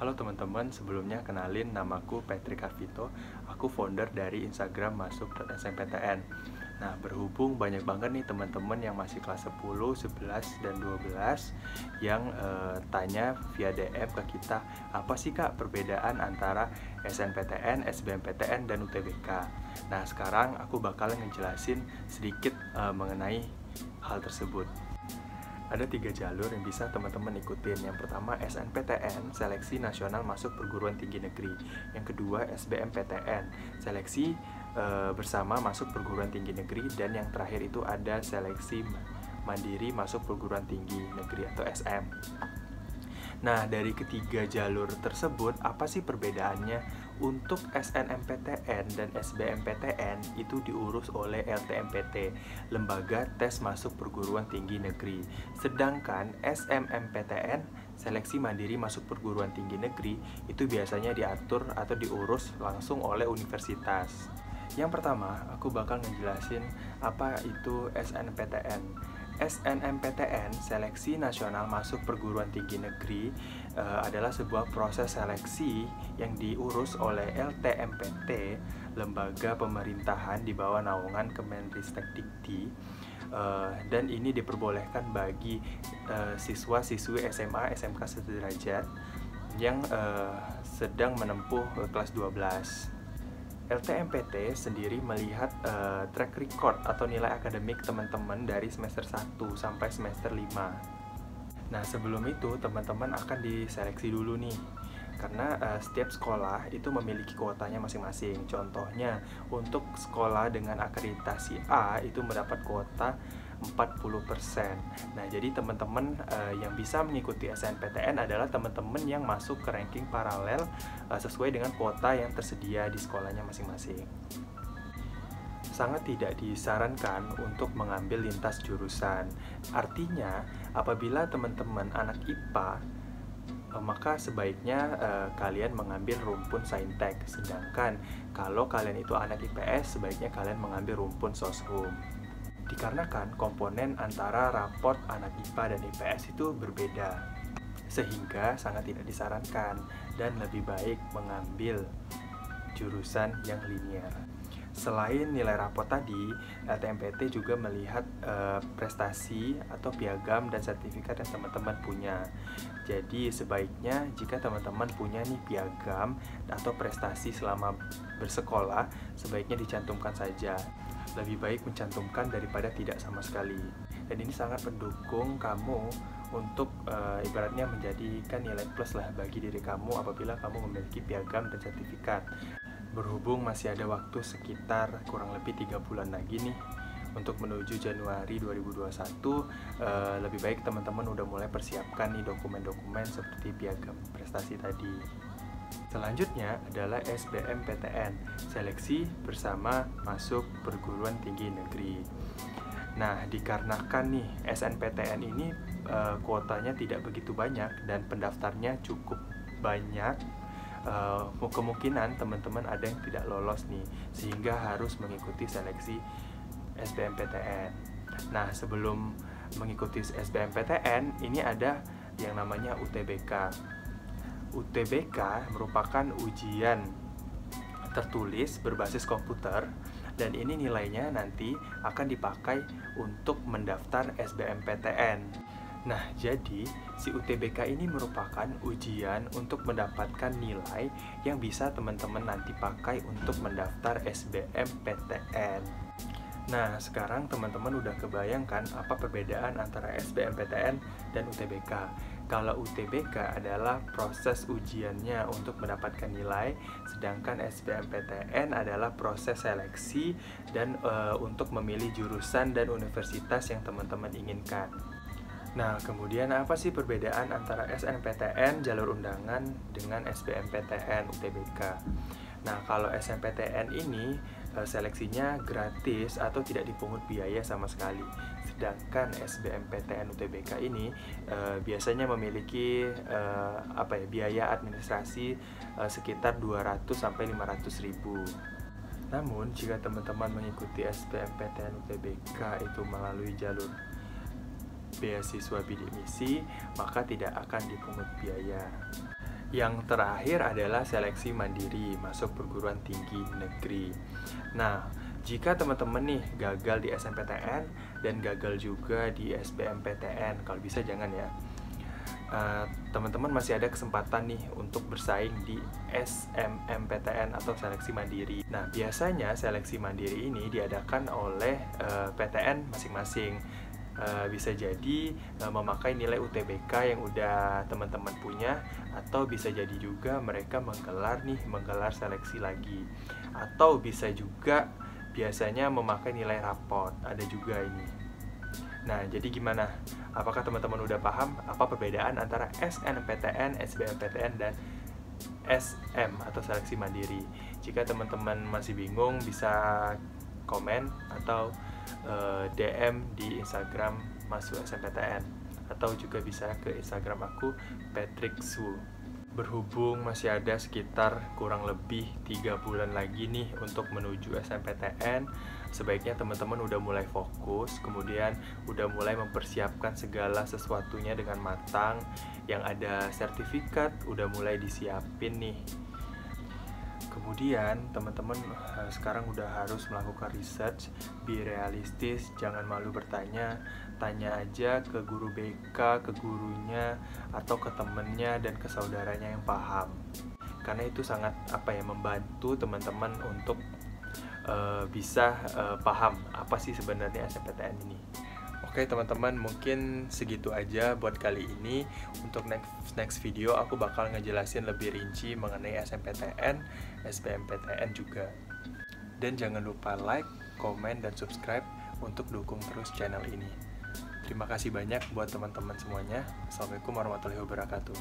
Halo teman-teman, sebelumnya kenalin namaku Patrick Arvito. Aku founder dari Instagram masuk.smptn. Nah, berhubung banyak banget nih teman-teman yang masih kelas 10, 11, dan 12 yang tanya via DM ke kita, apa sih Kak perbedaan antara SNPTN, SBMPTN, dan UTBK? Nah, sekarang aku bakal ngejelasin sedikit mengenai hal tersebut. Ada 3 jalur yang bisa teman-teman ikutin. Yang pertama SNPTN, Seleksi Nasional Masuk Perguruan Tinggi Negeri. Yang kedua SBMPTN, Seleksi Bersama Masuk Perguruan Tinggi Negeri. Dan yang terakhir itu ada Seleksi Mandiri Masuk Perguruan Tinggi Negeri atau SM. Nah, dari ketiga jalur tersebut, apa sih perbedaannya? Untuk SNMPTN dan SBMPTN itu diurus oleh LTMPT, Lembaga Tes Masuk Perguruan Tinggi Negeri. Sedangkan SMMPTN, Seleksi Mandiri Masuk Perguruan Tinggi Negeri, itu biasanya diatur atau diurus langsung oleh universitas. Yang pertama, aku bakal ngejelasin apa itu SNPTN. SNMPTN, Seleksi Nasional Masuk Perguruan Tinggi Negeri, adalah sebuah proses seleksi yang diurus oleh LTMPT, lembaga pemerintahan di bawah naungan Kemenristekdikti, dan ini diperbolehkan bagi siswa-siswi SMA, SMK sederajat yang sedang menempuh kelas 12. LTMPT sendiri melihat track record atau nilai akademik teman-teman dari semester 1 sampai semester 5. Nah, sebelum itu teman-teman akan diseleksi dulu nih. Karena setiap sekolah itu memiliki kuotanya masing-masing. Contohnya, untuk sekolah dengan akreditasi A itu mendapat kuota 40%. Nah, jadi teman-teman yang bisa mengikuti SNPTN adalah teman-teman yang masuk ke ranking paralel sesuai dengan kuota yang tersedia di sekolahnya masing-masing. Sangat tidak disarankan untuk mengambil lintas jurusan. Artinya, apabila teman-teman anak IPA, maka sebaiknya kalian mengambil rumpun saintek. Sedangkan kalau kalian itu anak IPS, sebaiknya kalian mengambil rumpun soshum. Dikarenakan komponen antara raport anak IPA dan IPS itu berbeda, sehingga sangat tidak disarankan dan lebih baik mengambil jurusan yang linear. Selain nilai raport tadi, LTMPT juga melihat prestasi atau piagam dan sertifikat yang teman-teman punya. Jadi sebaiknya jika teman-teman punya nih piagam atau prestasi selama bersekolah, sebaiknya dicantumkan saja. Lebih baik mencantumkan daripada tidak sama sekali. Dan ini sangat mendukung kamu untuk ibaratnya menjadikan nilai plus lah bagi diri kamu apabila kamu memiliki piagam dan sertifikat. Berhubung masih ada waktu sekitar kurang lebih 3 bulan lagi nih untuk menuju Januari 2021, lebih baik teman-teman udah mulai persiapkan nih dokumen-dokumen seperti piagam prestasi tadi. Selanjutnya adalah SBMPTN, Seleksi Bersama Masuk Perguruan Tinggi Negeri. Nah, dikarenakan nih SNPTN ini kuotanya tidak begitu banyak dan pendaftarnya cukup banyak, kemungkinan teman-teman ada yang tidak lolos nih, sehingga harus mengikuti seleksi SBMPTN. Nah, sebelum mengikuti SBMPTN, ini ada yang namanya UTBK. UTBK merupakan ujian tertulis berbasis komputer, dan ini nilainya nanti akan dipakai untuk mendaftar SBMPTN. Nah, jadi si UTBK ini merupakan ujian untuk mendapatkan nilai yang bisa teman-teman nanti pakai untuk mendaftar SBMPTN. Nah, sekarang teman-teman udah kebayangkan apa perbedaan antara SBMPTN dan UTBK. Kalau UTBK adalah proses ujiannya untuk mendapatkan nilai, sedangkan SBMPTN adalah proses seleksi dan untuk memilih jurusan dan universitas yang teman-teman inginkan. Nah, kemudian apa sih perbedaan antara SNPTN jalur undangan dengan SBMPTN UTBK? Nah, kalau SNPTN ini seleksinya gratis atau tidak dipungut biaya sama sekali. Sedangkan SBMPTN UTBK ini biasanya memiliki biaya administrasi sekitar 200 sampai 500 ribu. Namun, jika teman-teman mengikuti SBMPTN UTBK itu melalui jalur beasiswa bidik misi, maka tidak akan dipungut biaya. Yang terakhir adalah seleksi mandiri masuk perguruan tinggi negeri. Nah, jika teman-teman nih gagal di SNMPTN dan gagal juga di SBMPTN, kalau bisa jangan ya. Teman-teman masih ada kesempatan nih untuk bersaing di SNMPTN atau seleksi mandiri. Nah, biasanya seleksi mandiri ini diadakan oleh PTN masing-masing. Bisa jadi memakai nilai UTBK yang udah teman-teman punya, atau bisa jadi juga mereka menggelar seleksi lagi, atau bisa juga biasanya memakai nilai raport, ada juga ini. Nah, jadi gimana? Apakah teman-teman udah paham apa perbedaan antara SNMPTN, SBMPTN, dan SM atau seleksi mandiri? Jika teman-teman masih bingung, bisa komen atau DM di Instagram Masuk SNMPTN, atau juga bisa ke Instagram aku, Patrick Su. Berhubung masih ada sekitar kurang lebih 3 bulan lagi nih untuk menuju SNMPTN, sebaiknya teman-teman udah mulai fokus, kemudian udah mulai mempersiapkan segala sesuatunya dengan matang. Yang ada sertifikat udah mulai disiapin nih. Kemudian teman-teman sekarang udah harus melakukan research, be realistis, jangan malu bertanya, tanya aja ke guru BK, ke gurunya, atau ke temennya dan ke saudaranya yang paham. Karena itu sangat membantu teman-teman untuk bisa paham apa sih sebenarnya SNMPTN ini. Oke teman-teman, mungkin segitu aja buat kali ini. Untuk next video aku bakal ngejelasin lebih rinci mengenai SNMPTN, SBMPTN juga. Dan jangan lupa like, komen, dan subscribe untuk dukung terus channel ini. Terima kasih banyak buat teman-teman semuanya. Assalamualaikum warahmatullahi wabarakatuh.